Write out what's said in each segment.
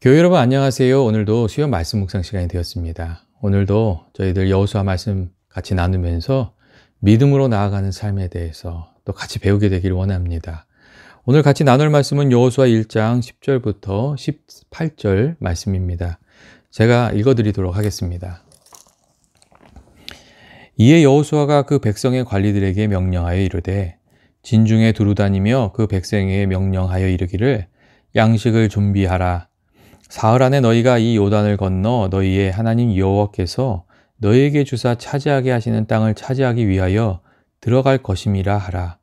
교회 여러분 안녕하세요. 오늘도 수요 말씀 묵상 시간이 되었습니다. 오늘도 저희들 여호수아 말씀 같이 나누면서 믿음으로 나아가는 삶에 대해서 또 같이 배우게 되기를 원합니다. 오늘 같이 나눌 말씀은 여호수아 1장 10절부터 18절 말씀입니다. 제가 읽어드리도록 하겠습니다. 이에 여호수아가 그 백성의 관리들에게 명령하여 이르되 진중에 두루 다니며 그 백성에게 명령하여 이르기를 양식을 준비하라. 사흘 안에 너희가 이 요단을 건너 너희의 하나님 여호와께서 너희에게 주사 차지하게 하시는 땅을 차지하기 위하여 들어갈 것임이라 하라.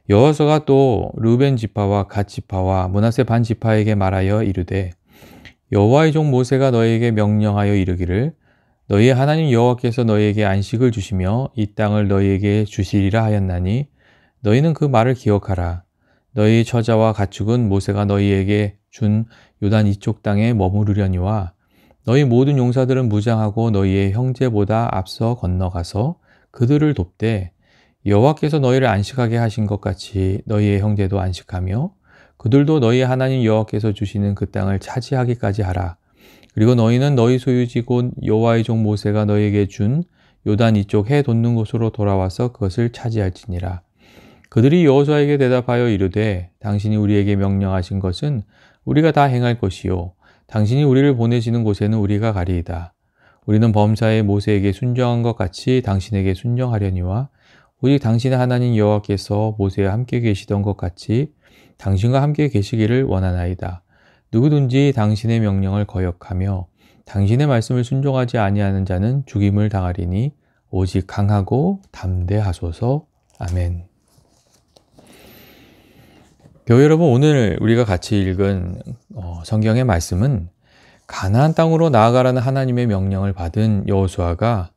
여호수아가 또 르벤 지파와 갓 지파와 므낫세 반 지파에게 말하여 이르되 여호와의 종 모세가 너희에게 명령하여 이르기를 너희의 하나님 여호와께서 너희에게 안식을 주시며 이 땅을 너희에게 주시리라 하였나니 너희는 그 말을 기억하라. 너희 처자와 가축은 모세가 너희에게 준 요단 이쪽 땅에 머무르려니와 너희 모든 용사들은 무장하고 너희의 형제보다 앞서 건너가서 그들을 돕되 여호와께서 너희를 안식하게 하신 것 같이 너희의 형제도 안식하며 그들도 너희 하나님 여호와께서 주시는 그 땅을 차지하기까지 하라. 그리고 너희는 너희 소유지 곧 여호와의 종 모세가 너희에게 준 요단 이쪽 해 돋는 곳으로 돌아와서 그것을 차지할지니라. 그들이 여호수아에게 대답하여 이르되 당신이 우리에게 명령하신 것은 우리가 다 행할 것이요 당신이 우리를 보내시는 곳에는 우리가 가리이다. 우리는 범사에 모세에게 순종한 것 같이 당신에게 순종하려니와 오직 당신의 하나님 여호와께서 모세와 함께 계시던 것 같이 당신과 함께 계시기를 원하나이다. 누구든지 당신의 명령을 거역하며 당신의 말씀을 순종하지 아니하는 자는 죽임을 당하리니 오직 강하고 담대하소서. 아멘. 교회 여러분, 오늘 우리가 같이 읽은 성경의 말씀은 가나안 땅으로 나아가라는 하나님의 명령을 받은 여호수아가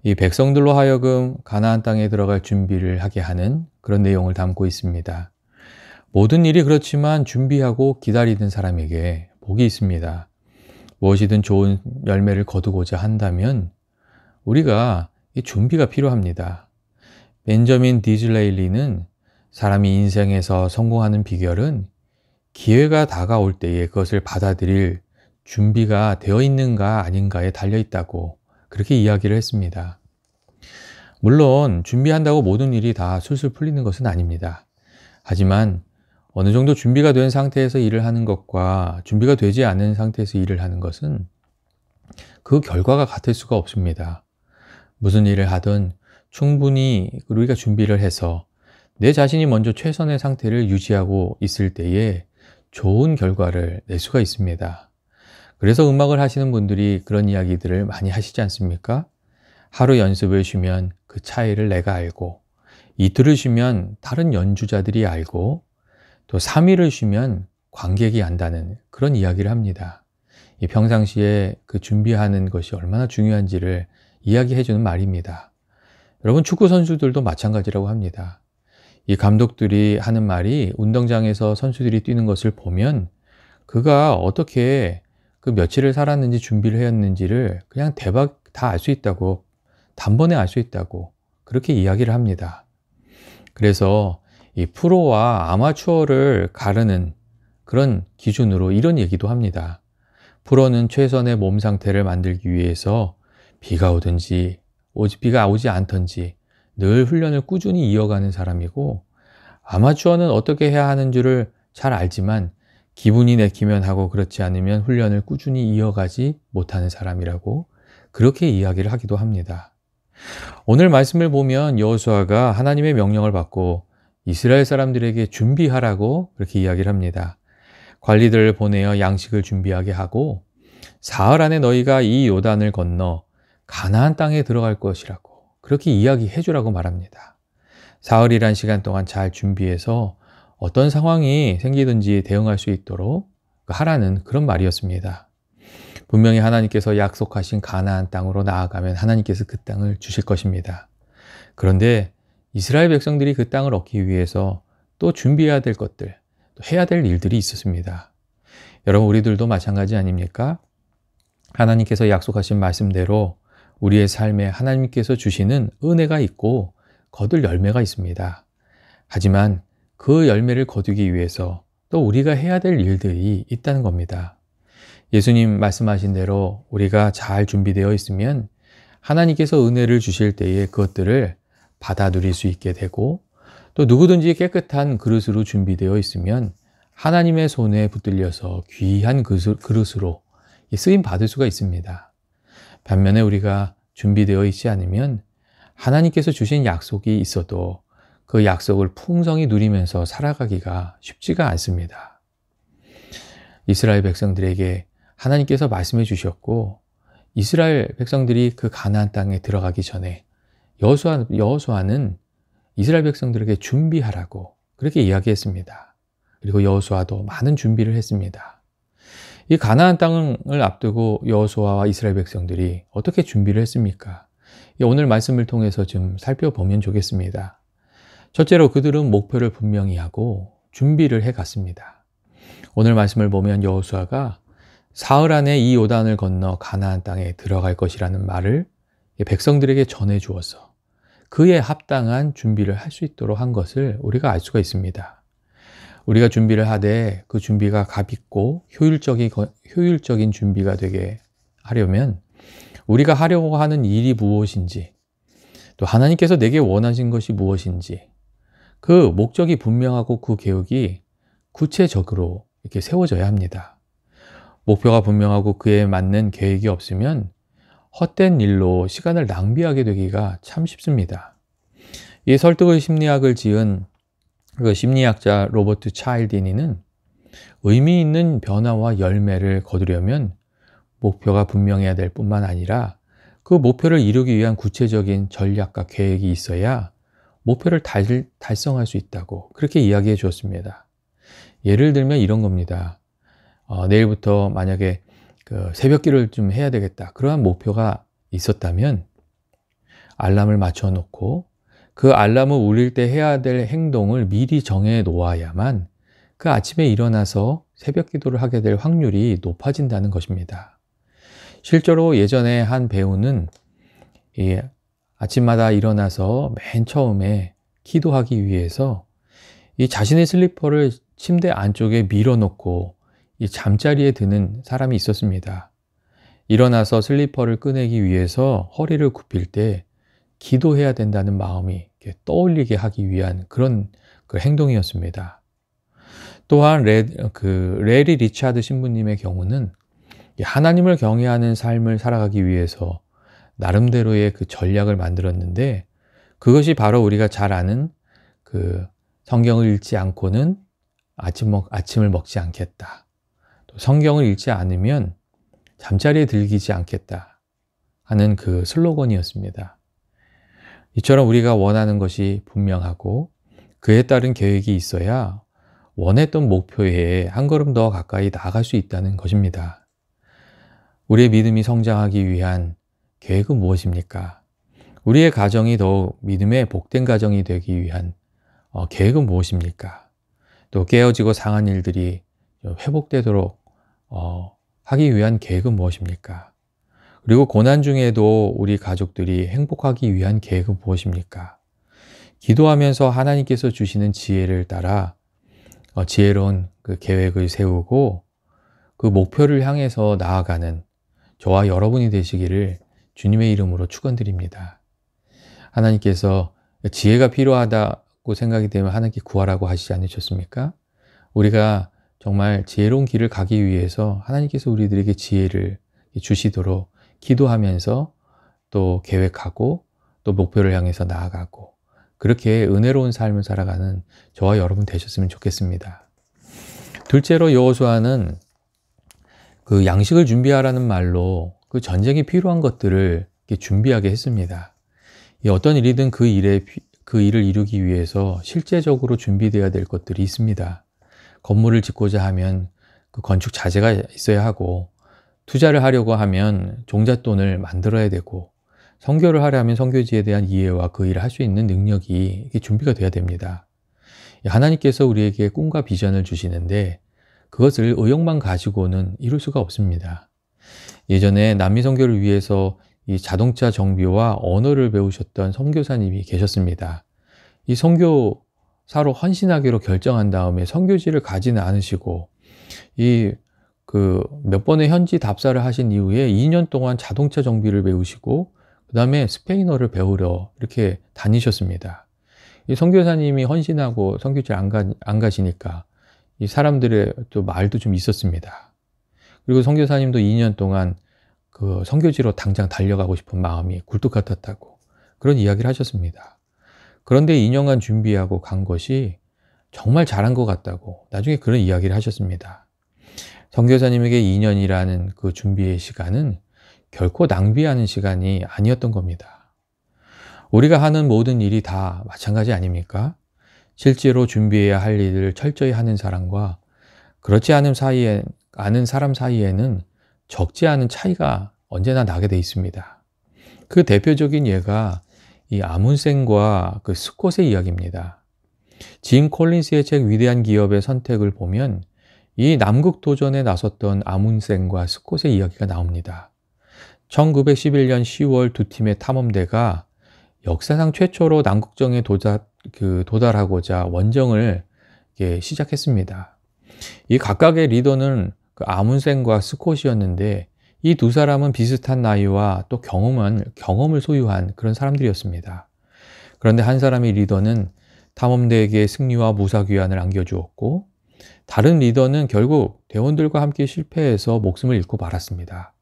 이 백성들로 하여금 가나안 땅에 들어갈 준비를 하게 하는 그런 내용을 담고 있습니다. 모든 일이 그렇지만 준비하고 기다리는 사람에게 복이 있습니다. 무엇이든 좋은 열매를 거두고자 한다면 우리가 이 준비가 필요합니다. 벤저민 디즐레일리는 사람이 인생에서 성공하는 비결은 기회가 다가올 때에 그것을 받아들일 준비가 되어 있는가 아닌가에 달려 있다고 그렇게 이야기를 했습니다. 물론 준비한다고 모든 일이 다 술술 풀리는 것은 아닙니다. 하지만 어느 정도 준비가 된 상태에서 일을 하는 것과 준비가 되지 않은 상태에서 일을 하는 것은 그 결과가 같을 수가 없습니다. 무슨 일을 하든 충분히 우리가 준비를 해서 내 자신이 먼저 최선의 상태를 유지하고 있을 때에 좋은 결과를 낼 수가 있습니다. 그래서 음악을 하시는 분들이 그런 이야기들을 많이 하시지 않습니까? 하루 연습을 쉬면 그 차이를 내가 알고, 이틀을 쉬면 다른 연주자들이 알고, 또 3일을 쉬면 관객이 안다는 그런 이야기를 합니다. 이 평상시에 그 준비하는 것이 얼마나 중요한지를 이야기해주는 말입니다. 여러분, 축구 선수들도 마찬가지라고 합니다. 이 감독들이 하는 말이 운동장에서 선수들이 뛰는 것을 보면 그가 어떻게 그 며칠을 살았는지 준비를 했는지를 그냥 대박 다 알 수 있다고, 단번에 알 수 있다고 그렇게 이야기를 합니다. 그래서 이 프로와 아마추어를 가르는 그런 기준으로 이런 얘기도 합니다. 프로는 최선의 몸 상태를 만들기 위해서 비가 오든지 비가 오지 않든지 늘 훈련을 꾸준히 이어가는 사람이고, 아마추어는 어떻게 해야 하는 줄을 잘 알지만 기분이 내키면 하고 그렇지 않으면 훈련을 꾸준히 이어가지 못하는 사람이라고 그렇게 이야기를 하기도 합니다. 오늘 말씀을 보면 여호수아가 하나님의 명령을 받고 이스라엘 사람들에게 준비하라고 그렇게 이야기를 합니다. 관리들을 보내어 양식을 준비하게 하고 사흘 안에 너희가 이 요단을 건너 가나안 땅에 들어갈 것이라고 그렇게 이야기해 주라고 말합니다. 사흘이란 시간 동안 잘 준비해서 어떤 상황이 생기든지 대응할 수 있도록 하라는 그런 말이었습니다. 분명히 하나님께서 약속하신 가나안 땅으로 나아가면 하나님께서 그 땅을 주실 것입니다. 그런데 이스라엘 백성들이 그 땅을 얻기 위해서 또 준비해야 될 것들, 또 해야 될 일들이 있었습니다. 여러분, 우리들도 마찬가지 아닙니까? 하나님께서 약속하신 말씀대로 우리의 삶에 하나님께서 주시는 은혜가 있고 거둘 열매가 있습니다. 하지만 그 열매를 거두기 위해서 또 우리가 해야 될 일들이 있다는 겁니다. 예수님 말씀하신 대로 우리가 잘 준비되어 있으면 하나님께서 은혜를 주실 때에 그것들을 받아 누릴 수 있게 되고, 또 누구든지 깨끗한 그릇으로 준비되어 있으면 하나님의 손에 붙들려서 귀한 그릇으로 쓰임 받을 수가 있습니다. 반면에 우리가 준비되어 있지 않으면 하나님께서 주신 약속이 있어도 그 약속을 풍성히 누리면서 살아가기가 쉽지가 않습니다. 이스라엘 백성들에게 하나님께서 말씀해 주셨고, 이스라엘 백성들이 그 가나안 땅에 들어가기 전에 여호수아는 이스라엘 백성들에게 준비하라고 그렇게 이야기했습니다. 그리고 여호수아도 많은 준비를 했습니다. 이 가나안 땅을 앞두고 여호수아와 이스라엘 백성들이 어떻게 준비를 했습니까? 오늘 말씀을 통해서 좀 살펴보면 좋겠습니다. 첫째로 그들은 목표를 분명히 하고 준비를 해갔습니다. 오늘 말씀을 보면 여호수아가 사흘 안에 이 요단을 건너 가나안 땅에 들어갈 것이라는 말을 백성들에게 전해 주어서 그에 합당한 준비를 할 수 있도록 한 것을 우리가 알 수가 있습니다. 우리가 준비를 하되 그 준비가 값있고 효율적인 준비가 되게 하려면 우리가 하려고 하는 일이 무엇인지, 또 하나님께서 내게 원하신 것이 무엇인지 그 목적이 분명하고 그 계획이 구체적으로 이렇게 세워져야 합니다. 목표가 분명하고 그에 맞는 계획이 없으면 헛된 일로 시간을 낭비하게 되기가 참 쉽습니다. 이 설득의 심리학을 지은 그 심리학자 로버트 차일디니는 의미 있는 변화와 열매를 거두려면 목표가 분명해야 될 뿐만 아니라 그 목표를 이루기 위한 구체적인 전략과 계획이 있어야 목표를 달성할 수 있다고 그렇게 이야기해 주었습니다. 예를 들면 이런 겁니다. 내일부터 만약에 그 새벽기를 좀 해야 되겠다, 그러한 목표가 있었다면 알람을 맞춰 놓고 그 알람을 울릴 때 해야 될 행동을 미리 정해 놓아야만 그 아침에 일어나서 새벽 기도를 하게 될 확률이 높아진다는 것입니다. 실제로 예전에 한 배우는 이 아침마다 일어나서 맨 처음에 기도하기 위해서 이 자신의 슬리퍼를 침대 안쪽에 밀어놓고 이 잠자리에 드는 사람이 있었습니다. 일어나서 슬리퍼를 꺼내기 위해서 허리를 굽힐 때 기도해야 된다는 마음이 떠올리게 하기 위한 그런 행동이었습니다. 또한 레리 리차드 신부님의 경우는 하나님을 경외하는 삶을 살아가기 위해서 나름대로의 그 전략을 만들었는데, 그것이 바로 우리가 잘 아는 그 성경을 읽지 않고는 아침을 먹지 않겠다, 또 성경을 읽지 않으면 잠자리에 들기지 않겠다 하는 그 슬로건이었습니다. 이처럼 우리가 원하는 것이 분명하고 그에 따른 계획이 있어야 원했던 목표에 한 걸음 더 가까이 나아갈 수 있다는 것입니다. 우리의 믿음이 성장하기 위한 계획은 무엇입니까? 우리의 가정이 더욱 믿음의 복된 가정이 되기 위한 계획은 무엇입니까? 또 깨어지고 상한 일들이 회복되도록 하기 위한 계획은 무엇입니까? 그리고 고난 중에도 우리 가족들이 행복하기 위한 계획은 무엇입니까? 기도하면서 하나님께서 주시는 지혜를 따라 지혜로운 그 계획을 세우고 그 목표를 향해서 나아가는 저와 여러분이 되시기를 주님의 이름으로 축원드립니다. 하나님께서 지혜가 필요하다고 생각이 되면 하나님께 구하라고 하시지 않으셨습니까? 우리가 정말 지혜로운 길을 가기 위해서 하나님께서 우리들에게 지혜를 주시도록 기도하면서 또 계획하고 또 목표를 향해서 나아가고 그렇게 은혜로운 삶을 살아가는 저와 여러분 되셨으면 좋겠습니다. 둘째로 여호수아는 그 양식을 준비하라는 말로 그 전쟁에 필요한 것들을 준비하게 했습니다. 어떤 일이든 그 일을 이루기 위해서 실제적으로 준비되어야 될 것들이 있습니다. 건물을 짓고자 하면 그 건축 자재가 있어야 하고, 투자를 하려고 하면 종잣돈을 만들어야 되고, 선교를 하려면 선교지에 대한 이해와 그 일을 할 수 있는 능력이 준비가 돼야 됩니다. 하나님께서 우리에게 꿈과 비전을 주시는데 그것을 의욕만 가지고는 이룰 수가 없습니다. 예전에 남미 선교를 위해서 이 자동차 정비와 언어를 배우셨던 선교사님이 계셨습니다. 이 선교사로 헌신하기로 결정한 다음에 선교지를 가지는 않으시고 몇 번의 현지 답사를 하신 이후에 2년 동안 자동차 정비를 배우시고 그 다음에 스페인어를 배우러 이렇게 다니셨습니다. 이 선교사님이 헌신하고 선교지를 안 가시니까 이 사람들의 또 말도 좀 있었습니다. 그리고 선교사님도 2년 동안 그 선교지로 당장 달려가고 싶은 마음이 굴뚝 같았다고 그런 이야기를 하셨습니다. 그런데 2년간 준비하고 간 것이 정말 잘한 것 같다고 나중에 그런 이야기를 하셨습니다. 선교사님에게 2년이라는 그 준비의 시간은 결코 낭비하는 시간이 아니었던 겁니다. 우리가 하는 모든 일이 다 마찬가지 아닙니까? 실제로 준비해야 할 일을 철저히 하는 사람과 그렇지 않은 사람 사이에는 적지 않은 차이가 언제나 나게 돼 있습니다. 그 대표적인 예가 이 아문센과 그 스콧의 이야기입니다. 짐 콜린스의 책 위대한 기업의 선택을 보면 이 남극 도전에 나섰던 아문센과 스콧의 이야기가 나옵니다. 1911년 10월 두 팀의 탐험대가 역사상 최초로 남극정에 도달하고자 원정을 시작했습니다. 이 각각의 리더는 그 아문센과 스콧이었는데 이 두 사람은 비슷한 나이와 또 경험을 소유한 그런 사람들이었습니다. 그런데 한 사람의 리더는 탐험대에게 승리와 무사귀환을 안겨주었고 다른 리더는 결국 대원들과 함께 실패해서 목숨을 잃고 말았습니다.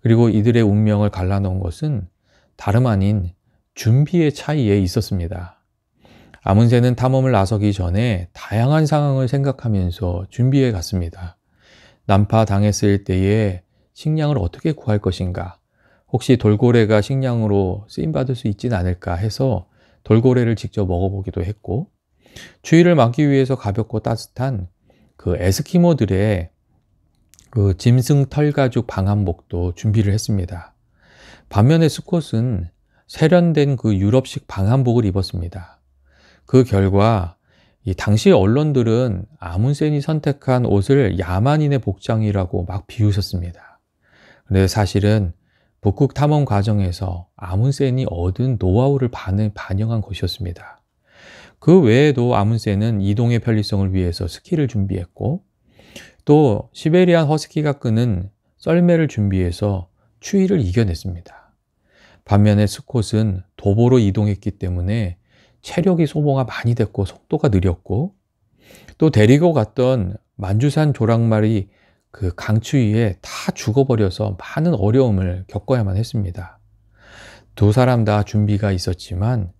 그리고 이들의 운명을 갈라놓은 것은 다름 아닌 준비의 차이에 있었습니다. 아문센은 탐험을 나서기 전에 다양한 상황을 생각하면서 준비해 갔습니다. 난파당했을 때에 식량을 어떻게 구할 것인가, 혹시 돌고래가 식량으로 쓰임받을 수 있진 않을까 해서 돌고래를 직접 먹어보기도 했고, 추위를 막기 위해서 가볍고 따뜻한 그 에스키모들의 그 짐승 털가죽 방한복도 준비를 했습니다. 반면에 스콧은 세련된 그 유럽식 방한복을 입었습니다. 그 결과 이 당시 언론들은 아문센이 선택한 옷을 야만인의 복장이라고 막 비웃었습니다. 그런데 사실은 북극 탐험 과정에서 아문센이 얻은 노하우를 반영한 것이었습니다. 그 외에도 아문센은 이동의 편리성을 위해서 스키를 준비했고 또 시베리안 허스키가 끄는 썰매를 준비해서 추위를 이겨냈습니다. 반면에 스콧은 도보로 이동했기 때문에 체력이 소모가 많이 됐고 속도가 느렸고 또 데리고 갔던 만주산 조랑말이 그 강추위에 다 죽어버려서 많은 어려움을 겪어야만 했습니다. 두 사람 다 준비가 있었지만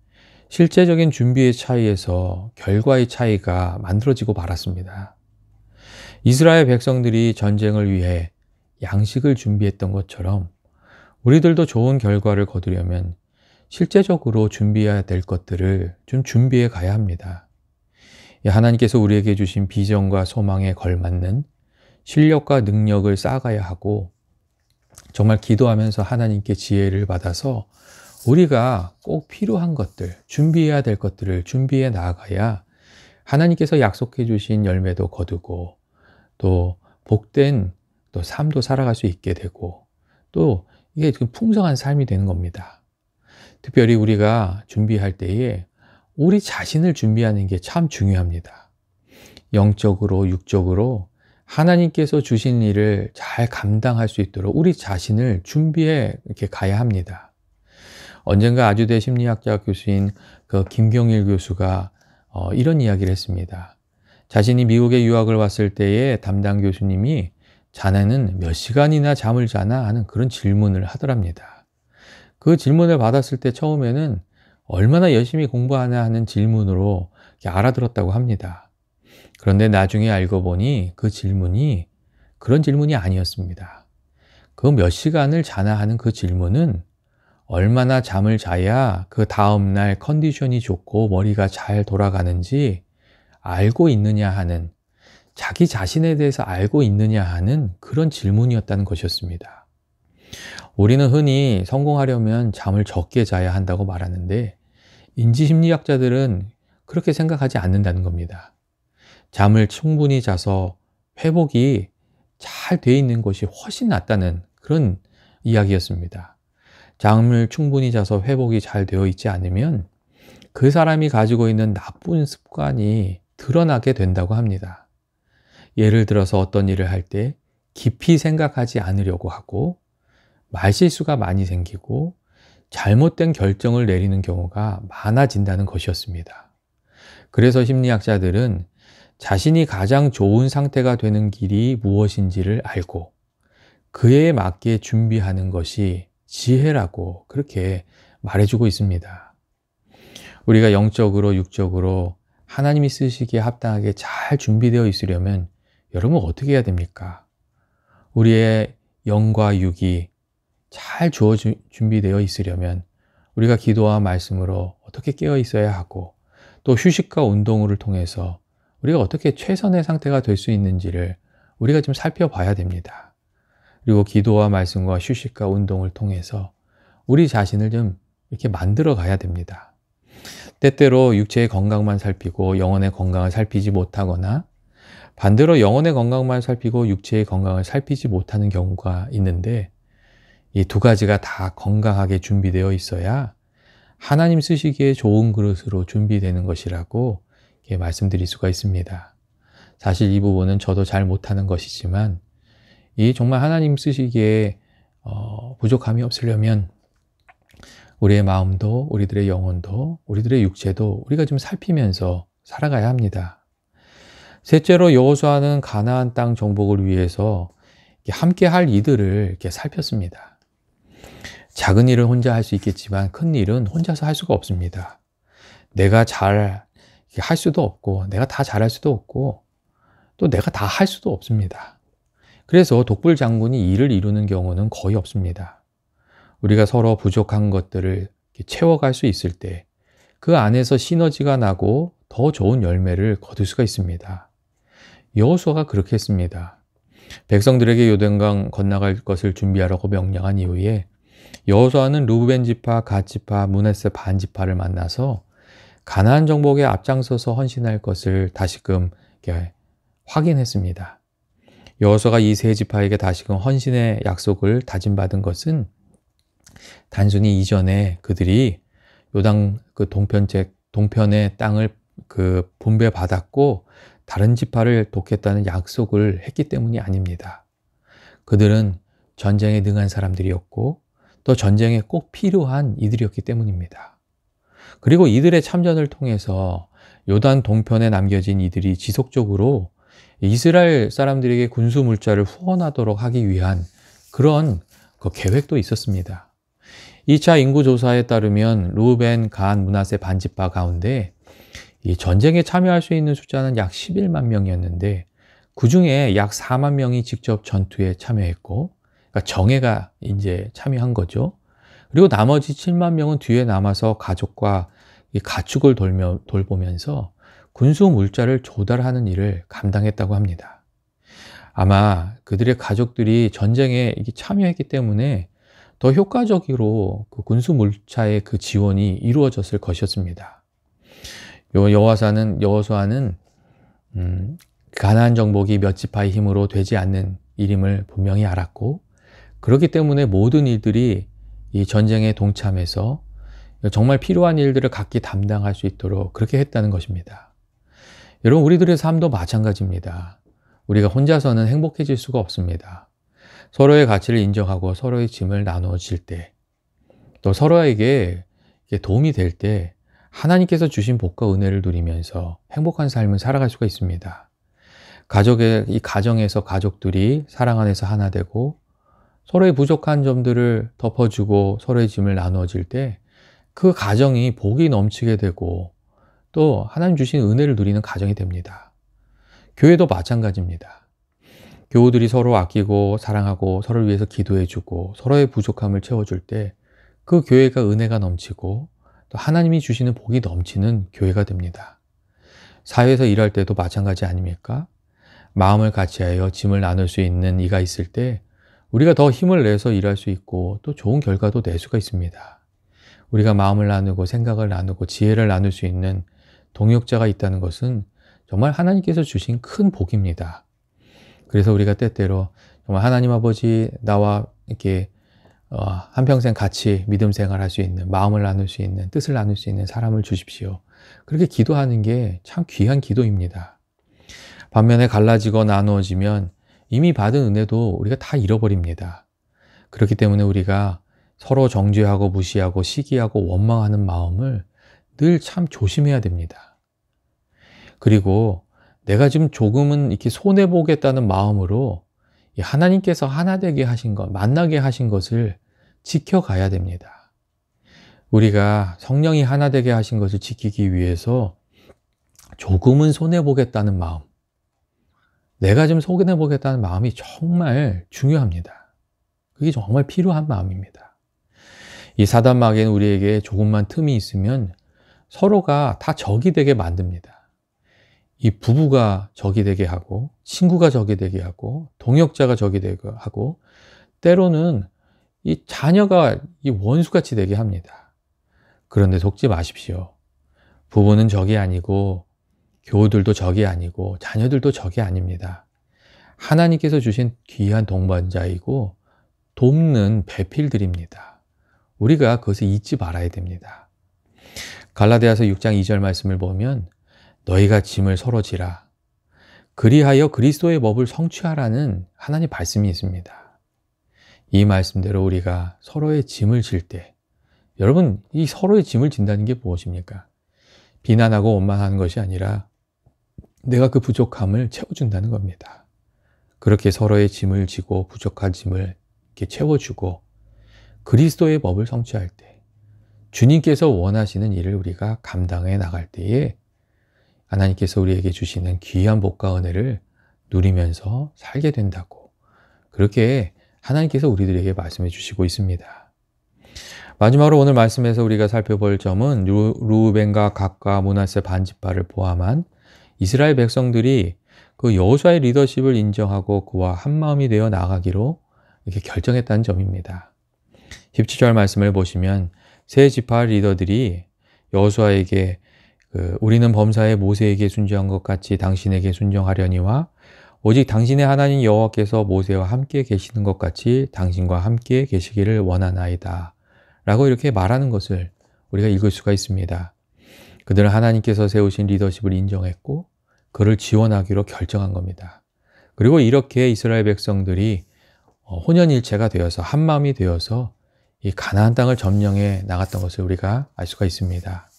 실제적인 준비의 차이에서 결과의 차이가 만들어지고 말았습니다. 이스라엘 백성들이 전쟁을 위해 양식을 준비했던 것처럼 우리들도 좋은 결과를 거두려면 실제적으로 준비해야 될 것들을 좀 준비해 가야 합니다. 하나님께서 우리에게 주신 비전과 소망에 걸맞는 실력과 능력을 쌓아가야 하고 정말 기도하면서 하나님께 지혜를 받아서 우리가 꼭 필요한 것들, 준비해야 될 것들을 준비해 나아가야 하나님께서 약속해 주신 열매도 거두고 또 복된 또 삶도 살아갈 수 있게 되고 또 이게 풍성한 삶이 되는 겁니다. 특별히 우리가 준비할 때에 우리 자신을 준비하는 게 참 중요합니다. 영적으로, 육적으로 하나님께서 주신 일을 잘 감당할 수 있도록 우리 자신을 준비해 이렇게 가야 합니다. 언젠가 아주대 심리학자 교수인 그 김경일 교수가 이런 이야기를 했습니다. 자신이 미국에 유학을 왔을 때에 담당 교수님이 자네는 몇 시간이나 잠을 자나 하는 그런 질문을 하더랍니다. 그 질문을 받았을 때 처음에는 얼마나 열심히 공부하나 하는 질문으로 알아들었다고 합니다. 그런데 나중에 알고 보니 그 질문이 그런 질문이 아니었습니다. 그 몇 시간을 자나 하는 그 질문은 얼마나 잠을 자야 그 다음날 컨디션이 좋고 머리가 잘 돌아가는지 알고 있느냐 하는, 자기 자신에 대해서 알고 있느냐 하는 그런 질문이었다는 것이었습니다. 우리는 흔히 성공하려면 잠을 적게 자야 한다고 말하는데 인지심리학자들은 그렇게 생각하지 않는다는 겁니다. 잠을 충분히 자서 회복이 잘 돼 있는 것이 훨씬 낫다는 그런 이야기였습니다. 잠을 충분히 자서 회복이 잘 되어 있지 않으면 그 사람이 가지고 있는 나쁜 습관이 드러나게 된다고 합니다. 예를 들어서 어떤 일을 할 때 깊이 생각하지 않으려고 하고 말실수가 많이 생기고 잘못된 결정을 내리는 경우가 많아진다는 것이었습니다. 그래서 심리학자들은 자신이 가장 좋은 상태가 되는 길이 무엇인지를 알고 그에 맞게 준비하는 것이 지혜라고 그렇게 말해주고 있습니다. 우리가 영적으로 육적으로 하나님이 쓰시기에 합당하게 잘 준비되어 있으려면 여러분 어떻게 해야 됩니까? 우리의 영과 육이 잘 준비되어 있으려면 우리가 기도와 말씀으로 어떻게 깨어 있어야 하고 또 휴식과 운동을 통해서 우리가 어떻게 최선의 상태가 될 수 있는지를 우리가 좀 살펴봐야 됩니다. 그리고 기도와 말씀과 휴식과 운동을 통해서 우리 자신을 좀 이렇게 만들어 가야 됩니다. 때때로 육체의 건강만 살피고 영혼의 건강을 살피지 못하거나 반대로 영혼의 건강만 살피고 육체의 건강을 살피지 못하는 경우가 있는데 이 두 가지가 다 건강하게 준비되어 있어야 하나님 쓰시기에 좋은 그릇으로 준비되는 것이라고 말씀드릴 수가 있습니다. 사실 이 부분은 저도 잘 못하는 것이지만 이 정말 하나님 쓰시기에 부족함이 없으려면 우리의 마음도 우리들의 영혼도 우리들의 육체도 우리가 좀 살피면서 살아가야 합니다. 셋째로 여호수아는 가나안 땅 정복을 위해서 함께 할 이들을 이렇게 살폈습니다. 작은 일은 혼자 할 수 있겠지만 큰 일은 혼자서 할 수가 없습니다. 내가 잘 할 수도 없고 내가 다 잘할 수도 없고 또 내가 다 할 수도 없습니다. 그래서 독불 장군이 일을 이루는 경우는 거의 없습니다. 우리가 서로 부족한 것들을 채워갈 수 있을 때 그 안에서 시너지가 나고 더 좋은 열매를 거둘 수가 있습니다. 여호수아가 그렇게 했습니다. 백성들에게 요단강 건너갈 것을 준비하라고 명령한 이후에 여호수아는 르우벤 지파, 갓 지파, 므낫세 반 지파를 만나서 가나안 정복에 앞장서서 헌신할 것을 다시금 확인했습니다. 여호수아가 이 세 지파에게 다시금 헌신의 약속을 다짐받은 것은 단순히 이전에 그들이 요단 그 동편의 땅을 분배받았고 다른 지파를 돕겠다는 약속을 했기 때문이 아닙니다. 그들은 전쟁에 능한 사람들이었고 또 전쟁에 꼭 필요한 이들이었기 때문입니다. 그리고 이들의 참전을 통해서 요단 동편에 남겨진 이들이 지속적으로 이스라엘 사람들에게 군수 물자를 후원하도록 하기 위한 그런 계획도 있었습니다. 2차 인구조사에 따르면 르우벤, 갓, 므낫세 반지파 가운데 이 전쟁에 참여할 수 있는 숫자는 약 11만 명이었는데 그 중에 약 4만 명이 직접 전투에 참여했고 그러니까 정예가 이제 참여한 거죠. 그리고 나머지 7만 명은 뒤에 남아서 가족과 이 가축을 돌보면서 군수 물자를 조달하는 일을 감당했다고 합니다. 아마 그들의 가족들이 전쟁에 참여했기 때문에 더 효과적으로 그 군수 물자의 그 지원이 이루어졌을 것이었습니다. 여호수아는 가나안 정복이 몇 지파의 힘으로 되지 않는 일임을 분명히 알았고 그렇기 때문에 모든 일들이 이 전쟁에 동참해서 정말 필요한 일들을 각기 담당할 수 있도록 그렇게 했다는 것입니다. 여러분 우리들의 삶도 마찬가지입니다. 우리가 혼자서는 행복해질 수가 없습니다. 서로의 가치를 인정하고 서로의 짐을 나누어질 때 또 서로에게 도움이 될 때 하나님께서 주신 복과 은혜를 누리면서 행복한 삶을 살아갈 수가 있습니다. 이 가정에서 가족들이 사랑 안에서 하나 되고 서로의 부족한 점들을 덮어주고 서로의 짐을 나누어질 때 그 가정이 복이 넘치게 되고 또 하나님 주신 은혜를 누리는 가정이 됩니다. 교회도 마찬가지입니다. 교우들이 서로 아끼고 사랑하고 서로를 위해서 기도해주고 서로의 부족함을 채워줄 때 그 교회가 은혜가 넘치고 또 하나님이 주시는 복이 넘치는 교회가 됩니다. 사회에서 일할 때도 마찬가지 아닙니까? 마음을 같이하여 짐을 나눌 수 있는 이가 있을 때 우리가 더 힘을 내서 일할 수 있고 또 좋은 결과도 낼 수가 있습니다. 우리가 마음을 나누고 생각을 나누고 지혜를 나눌 수 있는 동역자가 있다는 것은 정말 하나님께서 주신 큰 복입니다. 그래서 우리가 때때로 정말 하나님 아버지 나와 이렇게 한평생 같이 믿음 생활할 수 있는 마음을 나눌 수 있는 뜻을 나눌 수 있는 사람을 주십시오. 그렇게 기도하는 게 참 귀한 기도입니다. 반면에 갈라지고 나누어지면 이미 받은 은혜도 우리가 다 잃어버립니다. 그렇기 때문에 우리가 서로 정죄하고 무시하고 시기하고 원망하는 마음을 늘 참 조심해야 됩니다. 그리고 내가 지금 조금은 이렇게 손해보겠다는 마음으로 하나님께서 하나 되게 하신 것, 만나게 하신 것을 지켜가야 됩니다. 우리가 성령이 하나 되게 하신 것을 지키기 위해서 조금은 손해보겠다는 마음, 내가 좀 손해보겠다는 마음이 정말 중요합니다. 그게 정말 필요한 마음입니다. 이 사단마귀는 우리에게 조금만 틈이 있으면 서로가 다 적이 되게 만듭니다. 이 부부가 적이 되게 하고, 친구가 적이 되게 하고, 동역자가 적이 되게 하고, 때로는 이 자녀가 이 원수같이 되게 합니다. 그런데 속지 마십시오. 부부는 적이 아니고, 교우들도 적이 아니고, 자녀들도 적이 아닙니다. 하나님께서 주신 귀한 동반자이고, 돕는 배필들입니다. 우리가 그것을 잊지 말아야 됩니다. 갈라디아서 6장 2절 말씀을 보면 너희가 짐을 서로 지라. 그리하여 그리스도의 법을 성취하라는 하나님 말씀이 있습니다. 이 말씀대로 우리가 서로의 짐을 질 때, 여러분, 이 서로의 짐을 진다는 게 무엇입니까? 비난하고 원망하는 것이 아니라 내가 그 부족함을 채워준다는 겁니다. 그렇게 서로의 짐을 지고 부족한 짐을 이렇게 채워주고 그리스도의 법을 성취할 때, 주님께서 원하시는 일을 우리가 감당해 나갈 때에 하나님께서 우리에게 주시는 귀한 복과 은혜를 누리면서 살게 된다고, 그렇게 하나님께서 우리들에게 말씀해 주시고 있습니다. 마지막으로 오늘 말씀에서 우리가 살펴볼 점은 르우벤과 갓과 므낫세 반지파를 포함한 이스라엘 백성들이 그 여호수아의 리더십을 인정하고 그와 한마음이 되어 나아가기로 이렇게 결정했다는 점입니다. 17절 말씀을 보시면 세 지파 리더들이 여호수아에게 우리는 범사에 모세에게 순종한 것 같이 당신에게 순종하려니와 오직 당신의 하나님 여호와께서 모세와 함께 계시는 것 같이 당신과 함께 계시기를 원하나이다 라고 이렇게 말하는 것을 우리가 읽을 수가 있습니다. 그들은 하나님께서 세우신 리더십을 인정했고 그를 지원하기로 결정한 겁니다. 그리고 이렇게 이스라엘 백성들이 혼연일체가 되어서 한마음이 되어서 이 가나안 땅을 점령해 나갔던 것을 우리가 알 수가 있습니다.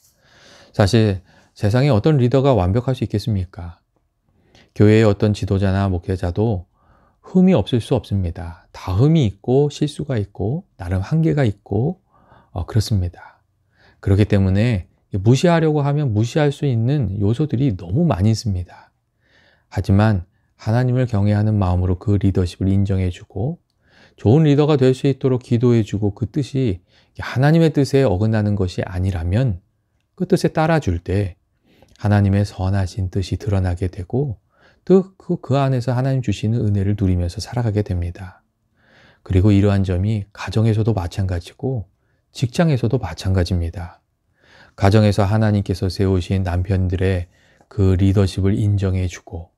사실 세상에 어떤 리더가 완벽할 수 있겠습니까? 교회의 어떤 지도자나 목회자도 흠이 없을 수 없습니다. 다 흠이 있고 실수가 있고 나름 한계가 있고 그렇습니다. 그렇기 때문에 무시하려고 하면 무시할 수 있는 요소들이 너무 많이 있습니다. 하지만 하나님을 경외하는 마음으로 그 리더십을 인정해주고 좋은 리더가 될 수 있도록 기도해주고 그 뜻이 하나님의 뜻에 어긋나는 것이 아니라면 그 뜻에 따라줄 때 하나님의 선하신 뜻이 드러나게 되고 또 그 안에서 하나님 주시는 은혜를 누리면서 살아가게 됩니다. 그리고 이러한 점이 가정에서도 마찬가지고 직장에서도 마찬가지입니다. 가정에서 하나님께서 세우신 남편들의 그 리더십을 인정해주고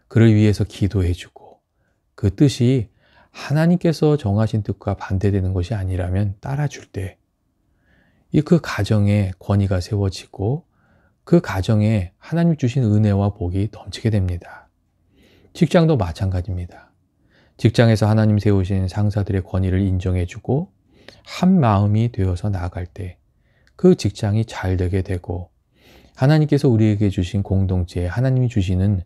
그를 위해서 기도해주고 그 뜻이 하나님께서 정하신 뜻과 반대되는 것이 아니라면 따라줄 때 그 가정에 권위가 세워지고 그 가정에 하나님 주신 은혜와 복이 넘치게 됩니다. 직장도 마찬가지입니다. 직장에서 하나님 세우신 상사들의 권위를 인정해주고 한 마음이 되어서 나아갈 때 그 직장이 잘 되게 되고 하나님께서 우리에게 주신 공동체에 하나님이 주시는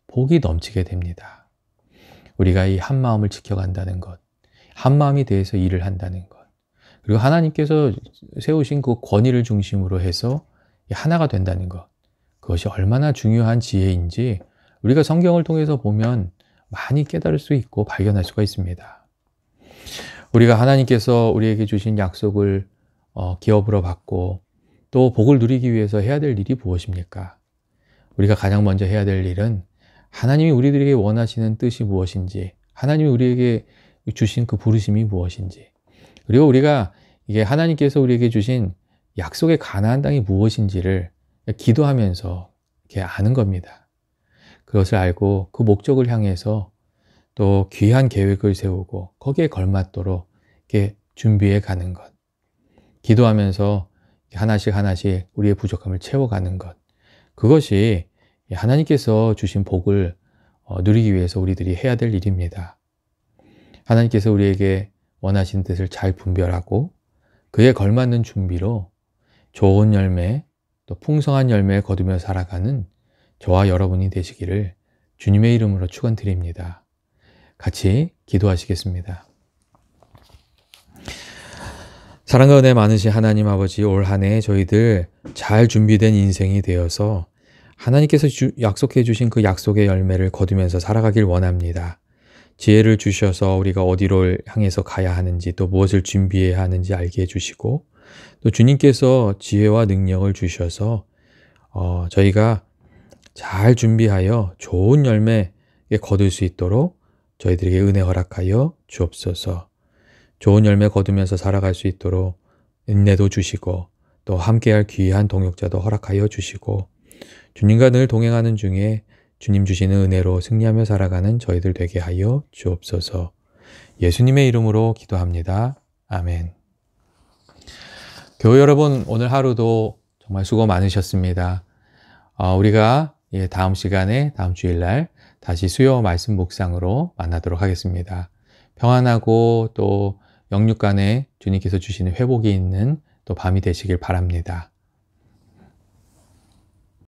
복이 넘치게 됩니다. 우리가 이 한 마음을 지켜간다는 것, 한 마음이 대해서 일을 한다는 것, 그리고 하나님께서 세우신 그 권위를 중심으로 해서 하나가 된다는 것, 그것이 얼마나 중요한 지혜인지 우리가 성경을 통해서 보면 많이 깨달을 수 있고 발견할 수가 있습니다. 우리가 하나님께서 우리에게 주신 약속을 기업으로 받고 또 복을 누리기 위해서 해야 될 일이 무엇입니까? 우리가 가장 먼저 해야 될 일은 하나님이 우리들에게 원하시는 뜻이 무엇인지, 하나님이 우리에게 주신 그 부르심이 무엇인지, 그리고 우리가 이게 하나님께서 우리에게 주신 약속의 가나안 땅이 무엇인지를 기도하면서 이렇게 아는 겁니다. 그것을 알고 그 목적을 향해서 또 귀한 계획을 세우고 거기에 걸맞도록 이렇게 준비해 가는 것. 기도하면서 하나씩 하나씩 우리의 부족함을 채워가는 것. 그것이 하나님께서 주신 복을 누리기 위해서 우리들이 해야 될 일입니다. 하나님께서 우리에게 원하시는 뜻을 잘 분별하고 그에 걸맞는 준비로 좋은 열매, 또 풍성한 열매 거두며 살아가는 저와 여러분이 되시기를 주님의 이름으로 축원드립니다. 같이 기도하시겠습니다. 사랑과 은혜 많으신 하나님 아버지, 올 한 해 저희들 잘 준비된 인생이 되어서 하나님께서 약속해 주신 그 약속의 열매를 거두면서 살아가길 원합니다. 지혜를 주셔서 우리가 어디로 향해서 가야 하는지, 또 무엇을 준비해야 하는지 알게 해주시고, 또 주님께서 지혜와 능력을 주셔서 저희가 잘 준비하여 좋은 열매 거둘 수 있도록 저희들에게 은혜 허락하여 주옵소서. 좋은 열매 거두면서 살아갈 수 있도록 인내도 주시고, 또 함께할 귀한 동역자도 허락하여 주시고, 주님과 늘 동행하는 중에 주님 주시는 은혜로 승리하며 살아가는 저희들 되게 하여 주옵소서. 예수님의 이름으로 기도합니다. 아멘. 교회 여러분, 오늘 하루도 정말 수고 많으셨습니다. 우리가 다음 시간에 다음 주일날 다시 수요 말씀 묵상으로 만나도록 하겠습니다. 평안하고 또 영육 간에 주님께서 주시는 회복이 있는 또 밤이 되시길 바랍니다.